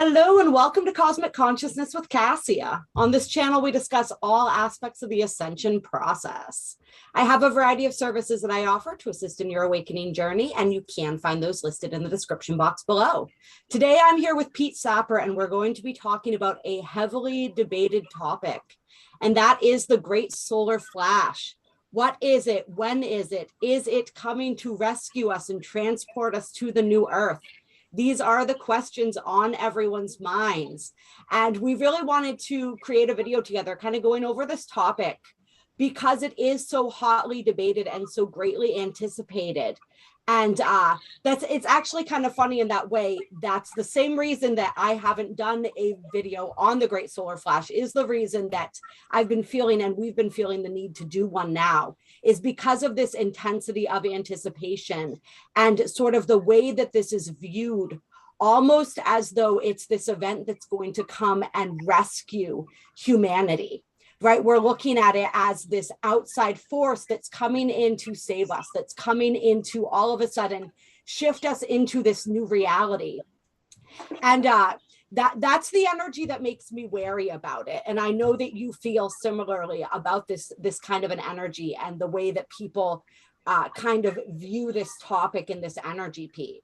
Hello and welcome to Cosmic Consciousness with Kassia. On this channel, we discuss all aspects of the ascension process. I have a variety of services that I offer to assist in your awakening journey, and you can find those listed in the description box below. Today, I'm here with Sapper, and we're going to be talking about a heavily debated topic, and that is the Great Solar Flash. What is it? When is it? Is it coming to rescue us and transport us to the new Earth? These are the questions on everyone's minds. And we really wanted to create a video together, kind of going over this topic because it is so hotly debated and so greatly anticipated. And it's actually kind of funny in that way. That's the same reason that I haven't done a video on the Great Solar Flash, is the reason that I've been feeling, and we've been feeling the need to do one now, is because of this intensity of anticipation and sort of the way that this is viewed, almost as though it's this event that's going to come and rescue humanity. Right? We're looking at it as this outside force that's coming in to save us, that's coming in to all of a sudden shift us into this new reality. And that's the energy that makes me wary about it. And I know that you feel similarly about this kind of an energy and the way that people kind of view this topic and this energy, Pete.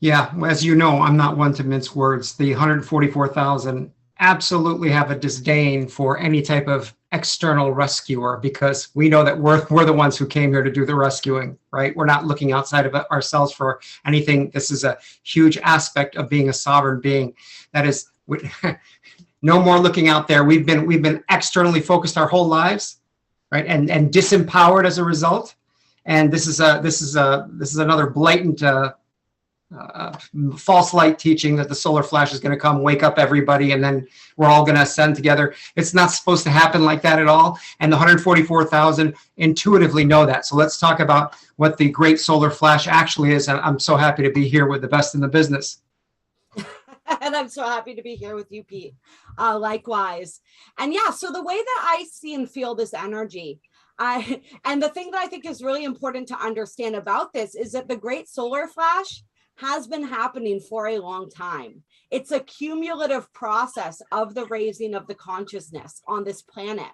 Yeah, as you know, I'm not one to mince words. The 144,000 absolutely have a disdain for any type of external rescuer, because we know that we're the ones who came here to do the rescuing, right? We're not looking outside of ourselves for anything. This is a huge aspect of being a sovereign being. That is, no more looking out there. We've been externally focused our whole lives, right? And disempowered as a result. And this is another blatant false light teaching that the solar flash is going to come wake up everybody and then we're all going to ascend together. It's not supposed to happen like that at all. And the 144,000 intuitively know that. So let's talk about what the Great Solar Flash actually is. And I'm so happy to be here with the best in the business. And I'm so happy to be here with you, Pete. Likewise. And yeah, so the way that I see and feel this energy, and the thing that I think is really important to understand about this is that the Great Solar Flash has been happening for a long time. It's a cumulative process of the raising of the consciousness on this planet.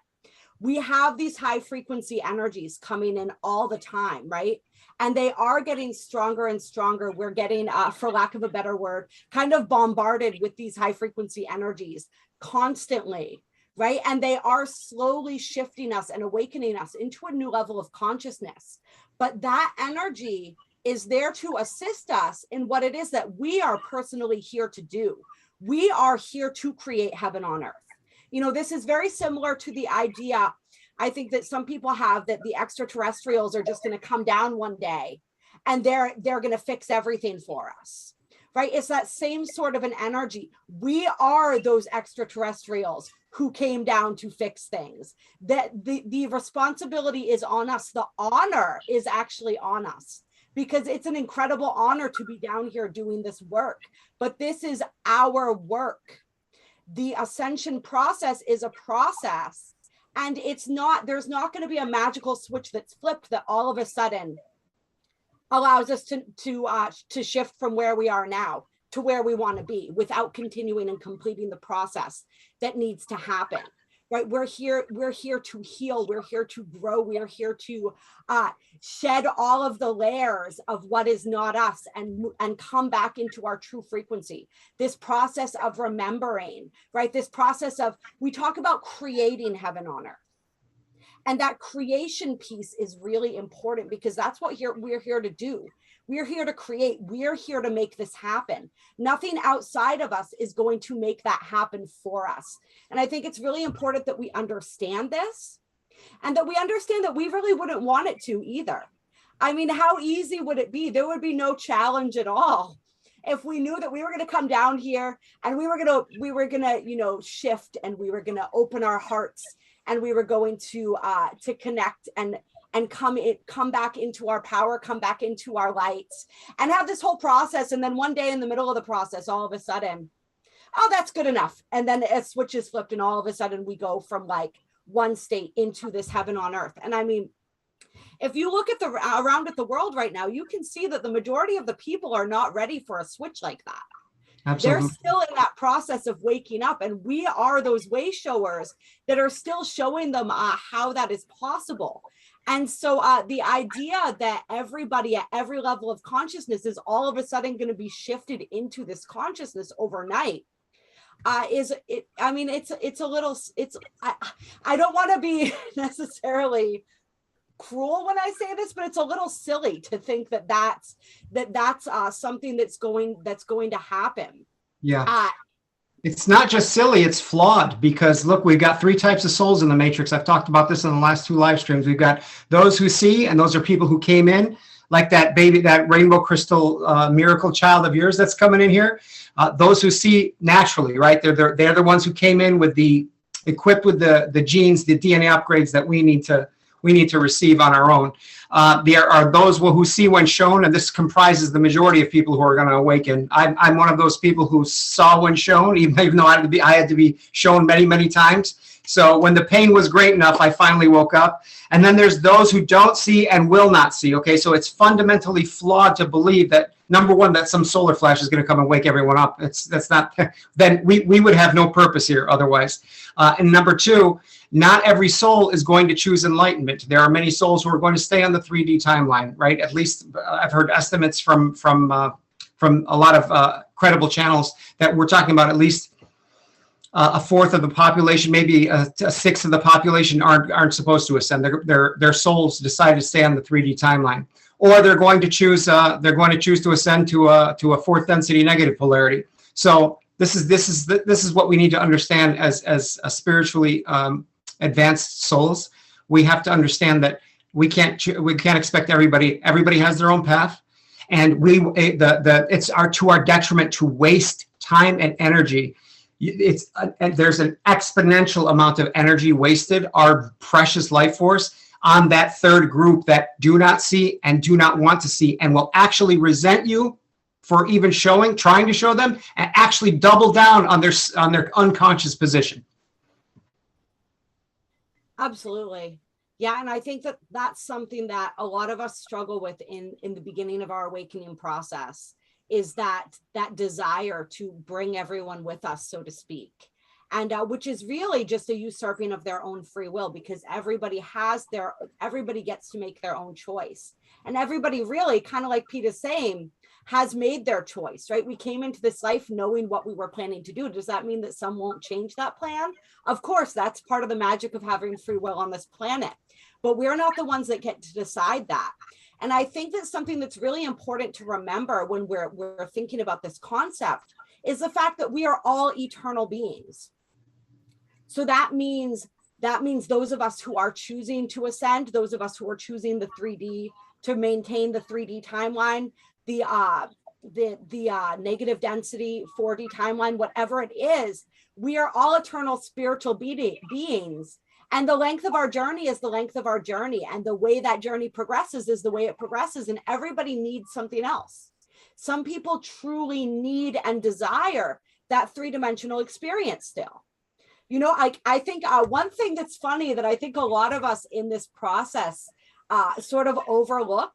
We have these high frequency energies coming in all the time, right? And they are getting stronger and stronger. We're getting, for lack of a better word, kind of bombarded with these high frequency energies constantly, right? And they are slowly shifting us and awakening us into a new level of consciousness. But that energy is there to assist us in what it is that we are personally here to do. We are here to create heaven on earth. You know, this is very similar to the idea, I think, that some people have, that the extraterrestrials are just going to come down one day and they're going to fix everything for us, right? It's that same sort of an energy. We are those extraterrestrials who came down to fix things. That the responsibility is on us. The honor is actually on us, because it's an incredible honor to be down here doing this work. But this is our work. The ascension process is a process, and there's not going to be a magical switch that's flipped that all of a sudden allows us to shift from where we are now to where we want to be without continuing and completing the process that needs to happen. Right? We're here to heal. We're here to grow. We are here to shed all of the layers of what is not us and come back into our true frequency. This process of remembering, right? This process of, we talk about creating heaven on earth. And that creation piece is really important, because that's what we're here to do. We're here to create. We're here to make this happen. Nothing outside of us is going to make that happen for us. And I think it's really important that we understand this, and that we understand that we really wouldn't want it to either. I mean, how easy would it be? There would be no challenge at all if we knew that we were going to come down here and we were going to, you know, shift, and we were going to open our hearts, and we were going to connect and come back into our power, come back into our lights, and have this whole process. And then one day in the middle of the process, all of a sudden, oh, that's good enough. And then a switch is flipped, and all of a sudden we go from like one state into this heaven on earth. And I mean, if you look at around at the world right now, you can see that the majority of the people are not ready for a switch like that. They're Absolutely. still in that process of waking up, and we are those way showers that are still showing them how that is possible. And so the idea that everybody at every level of consciousness is all of a sudden going to be shifted into this consciousness overnight is it, I mean, it's a little, I don't want to be necessarily cruel when I say this, but it's a little silly to think that that's something that's going to happen. Yeah. It's not just silly, it's flawed, because look, we've got three types of souls in the matrix. I've talked about this in the last two live streams. We've got those who see, and those are people who came in, like that baby, that rainbow crystal miracle child of yours that's coming in here. Those who see naturally, right? They're the ones who came in with equipped with the genes, the DNA upgrades that we need to receive on our own. There are those who see when shown, and this comprises the majority of people who are going to awaken. I'm one of those people who saw when shown, even though I had to be shown many, many times. So when the pain was great enough, I finally woke up. And then there's those who don't see and will not see. Okay, so it's fundamentally flawed to believe that, number one, that some solar flash is going to come and wake everyone up. That's not. Then we would have no purpose here otherwise. And number two, not every soul is going to choose enlightenment. There are many souls who are going to stay on the 3D timeline, right? At least I've heard estimates from a lot of credible channels that we're talking about at least a fourth of the population, maybe a sixth of the population aren't supposed to ascend. Their souls decide to stay on the 3D timeline, or they're going to choose to ascend to a fourth density negative polarity. So this is what we need to understand as a spiritually advanced souls. We have to understand that we can't expect everybody has their own path, and it's to our detriment to waste time and energy. There's an exponential amount of energy wasted, our precious life force, on that third group that do not see and do not want to see, and will actually resent you for even trying to show them, and actually double down on their unconscious position. Absolutely. Yeah. And I think that that's something that a lot of us struggle with in the beginning of our awakening process, is that desire to bring everyone with us, so to speak. And which is really just a usurping of their own free will, because everybody gets to make their own choice. And everybody really, kind of like Pete is saying, has made their choice, right? We came into this life knowing what we were planning to do. Does that mean that some won't change that plan? Of course, that's part of the magic of having free will on this planet. But we're not the ones that get to decide that. And I think that's something that's really important to remember when we're thinking about this concept, is the fact that we are all eternal beings. So that means those of us who are choosing to ascend, those of us who are choosing the 3D, to maintain the 3D timeline, the negative density 4D timeline, whatever it is, we are all eternal spiritual beings. And the length of our journey is the length of our journey. And the way that journey progresses is the way it progresses. And everybody needs something else. Some people truly need and desire that three-dimensional experience still. You know, I think one thing that's funny that I think a lot of us in this process sort of overlook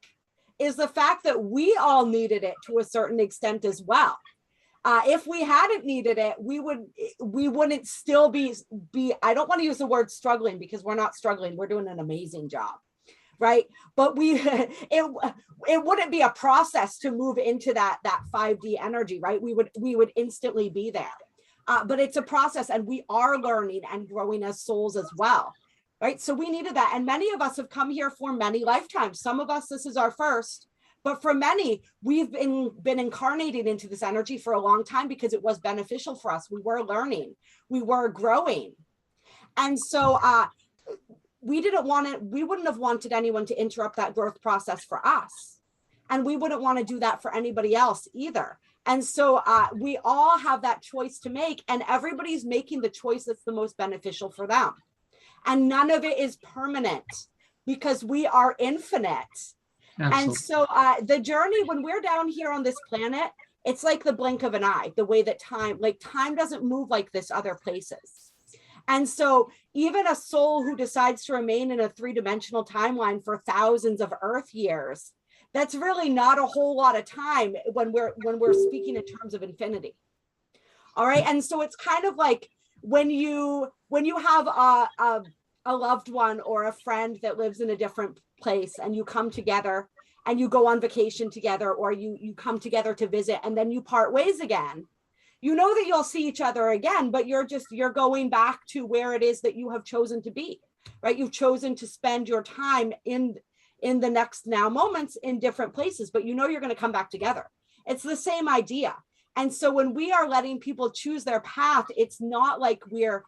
is the fact that we all needed it to a certain extent as well. If we hadn't needed it, we wouldn't still be, I don't want to use the word struggling, because we're not struggling. We're doing an amazing job, right? But it wouldn't be a process to move into that 5D energy, right? We would instantly be there. But it's a process, and we are learning and growing as souls as well, right? So we needed that. And many of us have come here for many lifetimes. Some of us, this is our first. But for many, we've been incarnated into this energy for a long time because it was beneficial for us. We were learning, we were growing. And so we wouldn't have wanted anyone to interrupt that growth process for us. And we wouldn't want to do that for anybody else either. And so we all have that choice to make, and everybody's making the choice that's the most beneficial for them. And none of it is permanent, because we are infinite. Absolutely. And so the journey, when we're down here on this planet, it's like the blink of an eye, the way that time doesn't move like this other places. And so even a soul who decides to remain in a three-dimensional timeline for thousands of Earth years, that's really not a whole lot of time when we're speaking in terms of infinity. All right. And so it's kind of like when you have a loved one or a friend that lives in a different place, and you come together and you go on vacation together, or you come together to visit, and then you part ways again. You know that you'll see each other again, but you're going back to where it is that you have chosen to be, right? You've chosen to spend your time in the next now moments in different places, but you know you're going to come back together. It's the same idea. And so when we are letting people choose their path, it's not like we're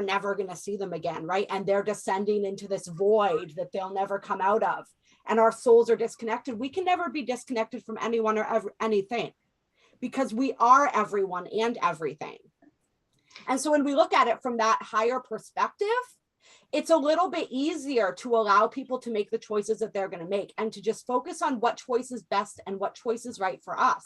never going to see them again, right? And they're descending into this void that they'll never come out of. And our souls are disconnected. We can never be disconnected from anyone or anything, because we are everyone and everything. And so when we look at it from that higher perspective, it's a little bit easier to allow people to make the choices that they're going to make, and to just focus on what choice is best and what choice is right for us.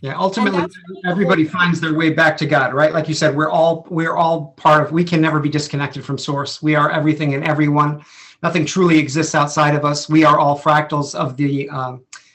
Yeah, ultimately, everybody finds their way back to God, right? Like you said, we're all part of, we can never be disconnected from source. We are everything and everyone. Nothing truly exists outside of us. We are all fractals of the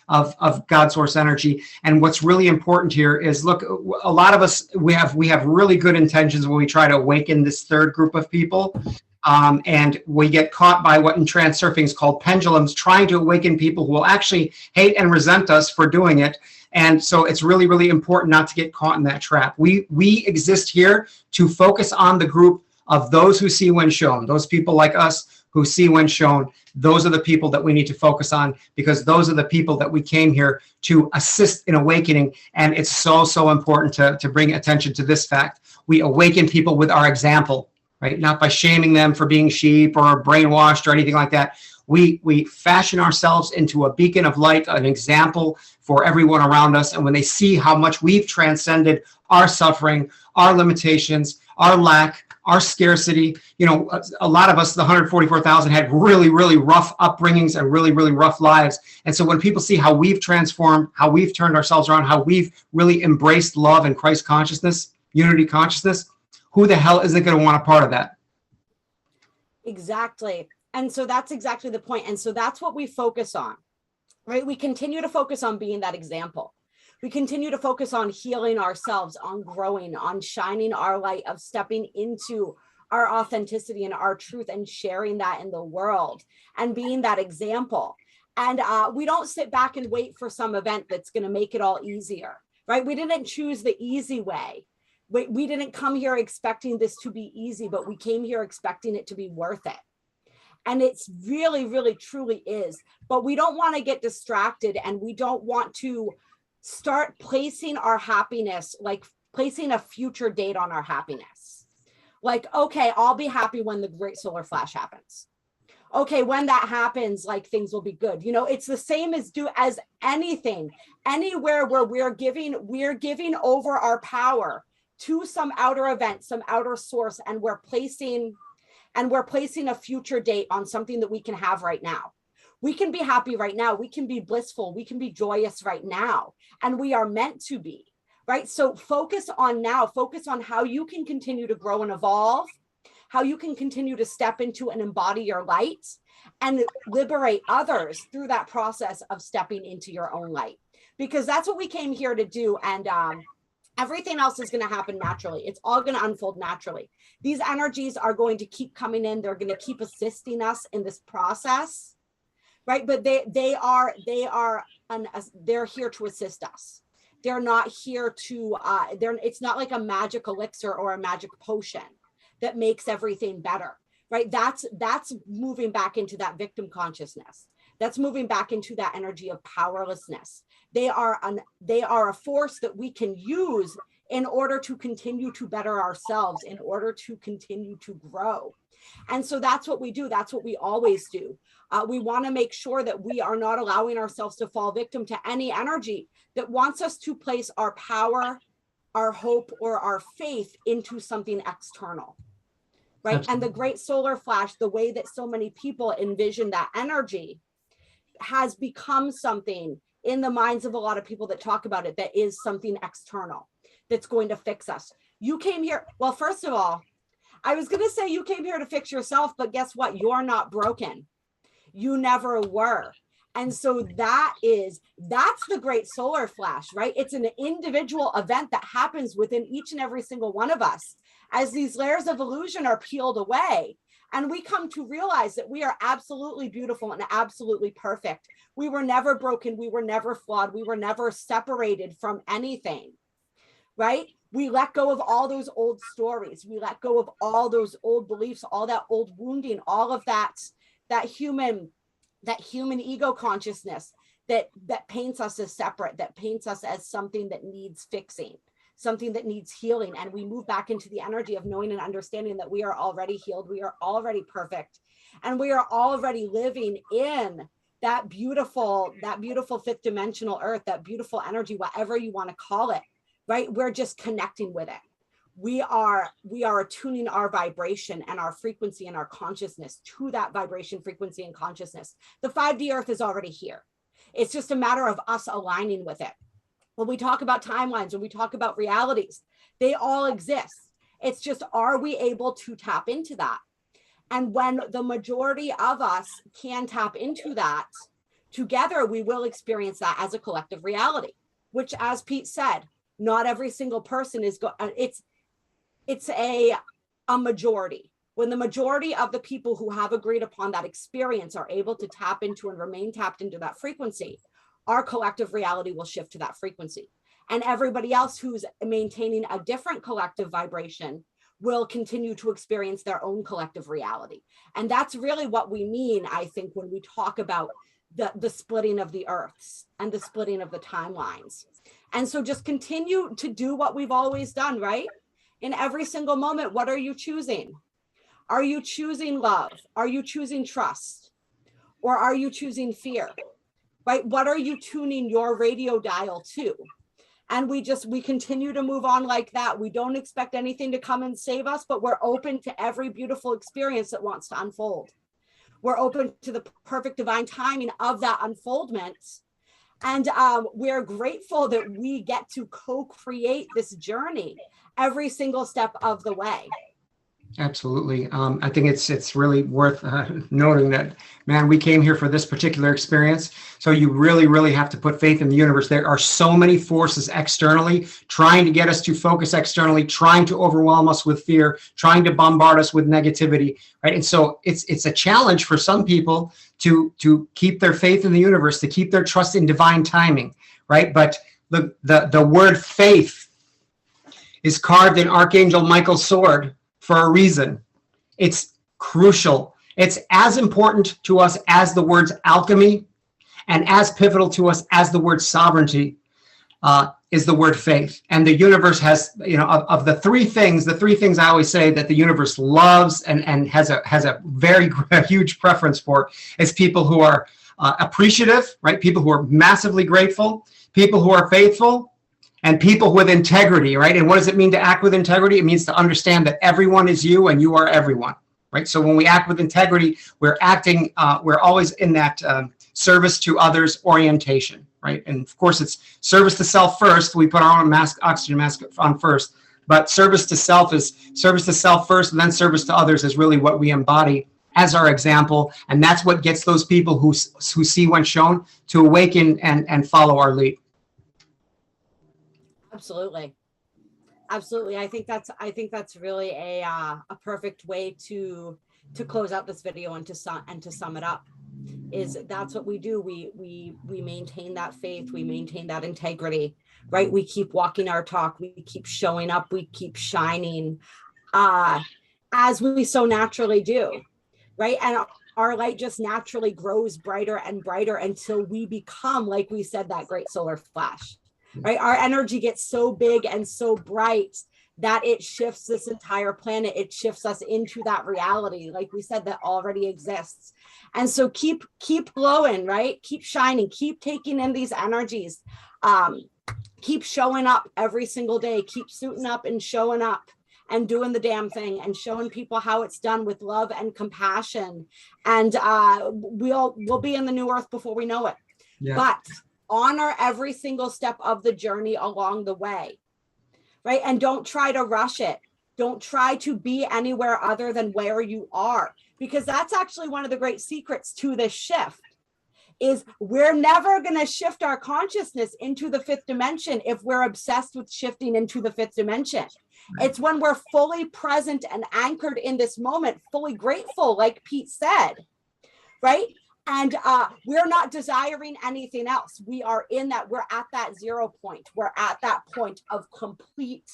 of God source energy. And what's really important here is, look, a lot of us, we have really good intentions when we try to awaken this third group of people. And we get caught by what in trance surfing is called pendulums, trying to awaken people who will actually hate and resent us for doing it. And so it's really, really important not to get caught in that trap. We exist here to focus on the group of those who see when shown, those people like us who see when shown. Those are the people that we need to focus on, because those are the people that we came here to assist in awakening. And it's so, so important to bring attention to this fact. We awaken people with our example, right? Not by shaming them for being sheep or brainwashed or anything like that. We fashion ourselves into a beacon of light, an example for everyone around us. And when they see how much we've transcended our suffering, our limitations, our lack, our scarcity, you know, a lot of us, the 144,000, had really, really rough upbringings and really, really rough lives. And so when people see how we've transformed, how we've turned ourselves around, how we've really embraced love and Christ consciousness, unity consciousness, who the hell isn't going to want a part of that? Exactly. And so that's exactly the point. And so that's what we focus on, right? We continue to focus on being that example. We continue to focus on healing ourselves, on growing, on shining our light, of stepping into our authenticity and our truth and sharing that in the world and being that example. And we don't sit back and wait for some event that's going to make it all easier, right? We didn't choose the easy way. We didn't come here expecting this to be easy, but we came here expecting it to be worth it. And it's really, really, truly is. But we don't want to get distracted, and we don't want to start placing our happiness, like placing a future date on our happiness. Like, okay, I'll be happy when the great solar flash happens. Okay, when that happens, like things will be good. You know, it's the same as anything, anywhere where we're giving over our power to some outer event, some outer source, and we're placing a future date on something that we can have right now. We can be happy right now. We can be blissful. We can be joyous right now. And we are meant to be, right? So focus on now. Focus on how you can continue to grow and evolve, how you can continue to step into and embody your light and liberate others through that process of stepping into your own light. Because that's what we came here to do. And everything else is going to happen naturally. It's all going to unfold naturally. These energies are going to keep coming in. They're going to keep assisting us in this process, right? But they're here to assist us. They're not here to, it's not like a magic elixir or a magic potion that makes everything better, right? That's moving back into that victim consciousness. That's moving back into that energy of powerlessness. They are a force that we can use in order to continue to better ourselves, in order to continue to grow. And so that's what we do. That's what we always do. We want to make sure that we are not allowing ourselves to fall victim to any energy that wants us to place our power, our hope, or our faith into something external, right? Absolutely. And the great solar flash, the way that so many people envision that energy, has become something in the minds of a lot of people that talk about it that is something external that's going to fix us. You came here, well, first of all, I was going to say you came here to fix yourself, but guess what? You're not broken. You never were. And so that's the great solar flash, right? It's an individual event that happens within each and every single one of us as these layers of illusion are peeled away. And we come to realize that we are absolutely beautiful and absolutely perfect. We were never broken. We were never flawed. We were never separated from anything, right? We let go of all those old stories. We let go of all those old beliefs, all that old wounding, all of that human ego consciousness that paints us as separate, that paints us as something that needs fixing, something that needs healing. And we move back into the energy of knowing and understanding that we are already healed, we are already perfect, and we are already living in that beautiful fifth dimensional earth, that beautiful energy, whatever you want to call it, right? We're just connecting with it. We are attuning our vibration and our frequency and our consciousness to that vibration, frequency, and consciousness. The 5D earth is already here. It's just a matter of us aligning with it. When we talk about timelines, when we talk about realities, they all exist. It's just, are we able to tap into that? And when the majority of us can tap into that, together we will experience that as a collective reality, which, as Pete said, not every single person is it's a majority. When the majority of the people who have agreed upon that experience are able to tap into and remain tapped into that frequency, our collective reality will shift to that frequency. And everybody else who's maintaining a different collective vibration will continue to experience their own collective reality. And that's really what we mean, I think, when we talk about the splitting of the earths and the splitting of the timelines. And so just continue to do what we've always done, right? In every single moment, what are you choosing? Are you choosing love? Are you choosing trust? Or are you choosing fear? Right? What are you tuning your radio dial to? And we continue to move on like that. We don't expect anything to come and save us, but we're open to every beautiful experience that wants to unfold. We're open to the perfect divine timing of that unfoldment. And we're grateful that we get to co-create this journey every single step of the way. Absolutely. I think it's really worth noting that, man, we came here for this particular experience. So you really, really have to put faith in the universe. There are so many forces externally trying to get us to focus externally, trying to overwhelm us with fear, trying to bombard us with negativity, right? And so it's a challenge for some people to keep their faith in the universe, to keep their trust in divine timing, right? But the word faith is carved in Archangel Michael's sword for a reason. It's crucial. It's as important to us as the words alchemy, and as pivotal to us as the word sovereignty is the word faith. And the universe has, of the three things I always say that the universe loves and has a very huge preference for, is people who are appreciative, right? People who are massively grateful, people who are faithful, and people with integrity, right? And what does it mean to act with integrity? It means to understand that everyone is you and you are everyone, right? So when we act with integrity, we're always in that service to others orientation, right? And of course, it's service to self first. We put our own oxygen mask on first, but service to self is service to self first, and then service to others is really what we embody as our example. And that's what gets those people who see when shown to awaken and follow our lead. Absolutely. I think that's really a perfect way to close out this video and to sum it up. Is that's what we do. We maintain that faith, we maintain that integrity, right? We keep walking our talk, we keep showing up, we keep shining as we so naturally do, right? And our light just naturally grows brighter and brighter until we become, like we said, that great solar flash. Right? Our energy gets so big and so bright that it shifts this entire planet. It shifts us into that reality, like we said, that already exists. And so keep glowing, right? Keep shining, keep taking in these energies. Keep showing up every single day. Keep suiting up and showing up and doing the damn thing and showing people how it's done with love and compassion. And we'll be in the new earth before we know it. Yeah. But honor every single step of the journey along the way, right? And don't try to rush it. Don't try to be anywhere other than where you are, because that's actually one of the great secrets to this shift, is we're never going to shift our consciousness into the fifth dimension if we're obsessed with shifting into the fifth dimension. It's when we're fully present and anchored in this moment, fully grateful, like Pete said, right? And we're not desiring anything else. We are in that, we're at that 0 point. We're at that point of complete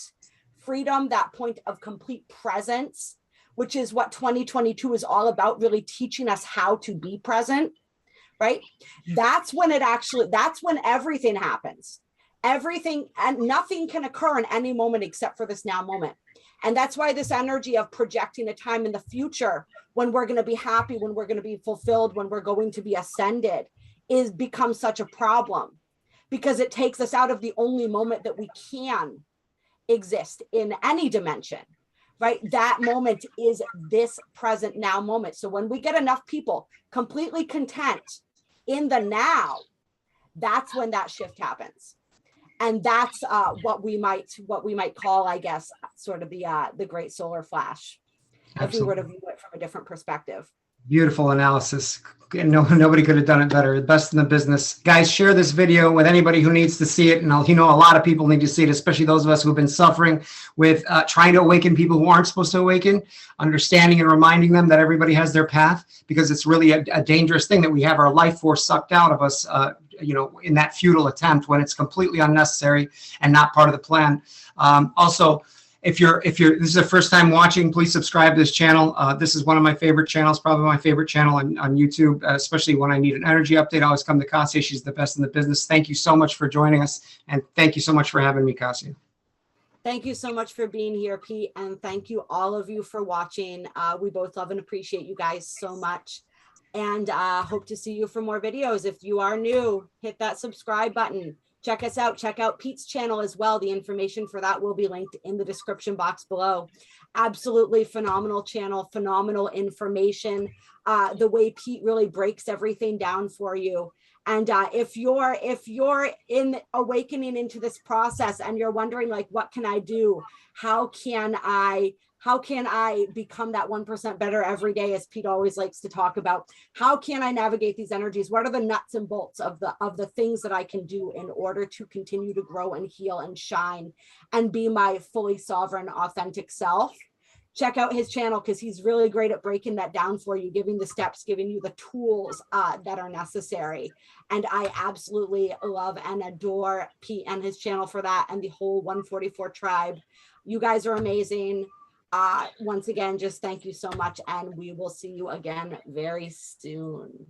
freedom, that point of complete presence, which is what 2022 is all about, really teaching us how to be present, right? That's when that's when everything happens. Everything and nothing can occur in any moment except for this now moment. And that's why this energy of projecting a time in the future when we're going to be happy, when we're going to be fulfilled, when we're going to be ascended is becomes such a problem, because it takes us out of the only moment that we can exist in any dimension, right? That moment is this present now moment. So when we get enough people completely content in the now, that's when that shift happens. And that's what we might call, I guess, sort of the great solar flash. Absolutely. If we were to view it from a different perspective. Beautiful analysis. Nobody could have done it better. The best in the business. Guys, share this video with anybody who needs to see it. And a lot of people need to see it, especially those of us who've been suffering with trying to awaken people who aren't supposed to awaken, understanding and reminding them that everybody has their path, because it's really a dangerous thing that we have our life force sucked out of us, in that futile attempt when it's completely unnecessary and not part of the plan. Also, if this is the first time watching, please subscribe to this channel. This is one of my favorite channels, probably my favorite channel on YouTube, especially when I need an energy update. I always come to Kassia. She's the best in the business. Thank you so much for joining us. And thank you so much for having me, Kassia. Thank you so much for being here, Pete. And thank you all of you for watching. We both love and appreciate you guys so much. And hope to see you for more videos. If you are new, hit that subscribe button. Check us out. Check out Pete's channel as well. The information for that will be linked in the description box below. Absolutely phenomenal channel, phenomenal information. The way Pete really breaks everything down for you. And if you're in awakening into this process and you're wondering, like, what can I do? How can I become that 1% better every day, as Pete always likes to talk about? How can I navigate these energies? What are the nuts and bolts of the things that I can do in order to continue to grow and heal and shine and be my fully sovereign, authentic self? Check out his channel, because he's really great at breaking that down for you, giving the steps, giving you the tools that are necessary. And I absolutely love and adore Pete and his channel for that, and the whole 144 tribe. You guys are amazing. Once again, just thank you so much, and we will see you again very soon.